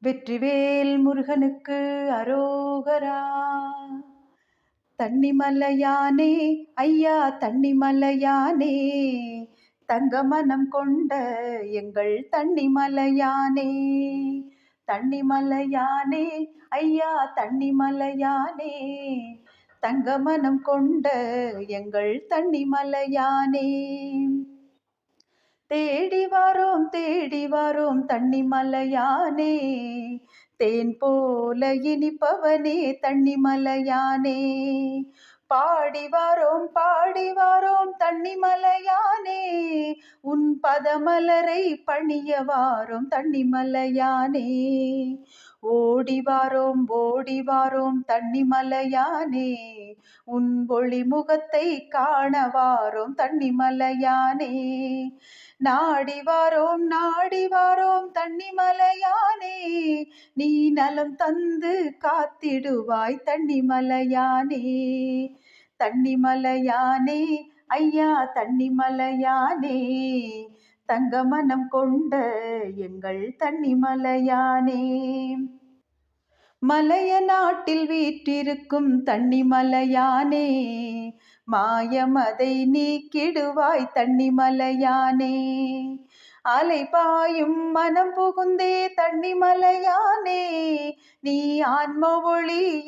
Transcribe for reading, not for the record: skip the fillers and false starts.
வெற்றிவேல் முருகனுக்கு அரோகரா. தன்னிமலையானே ஐயா தன்னிமலையானே, தங்க மனம் கொண்ட எங்கள் தன்னிமலையானே. தன்னிமலையானே ஐயா தன்னிமலையானே, தங்க மனம் கொண்ட எங்கள் தன்னிமலையானே. தேடி வாரோம் தன்னிமலையானே, தேன் போல இனிப்பவனே தன்னிமலையானே. பாடி வாரோம் தன்னிமலையானே, உன் பதமலரை பணிய வாரோம் தன்னிமலையானே. ஓடி வாரோம் தன்னிமலையானே, உன் ஒளி முகத்தை காண வாரோம் தன்னிமலையானே. நாடி வாரோம் தன்னிமலையானே, நீ நலம் தந்து காத்திடுவாய் தன்னிமலையானே. தன்னிமலையானே ஐயா தன்னிமலையானே, தங்க மனம் கொண்ட எங்கள் தன்னிமலையானே. மலைய நாட்டில் வீற்றிருக்கும் தன்னிமலையானே, மாயமதை நீக்கிடுவாய் தன்னிமலையானே. அலைபாயும் மனம் புகுந்தே தன்னிமலையானே, நீ ஆன்ம ஒளி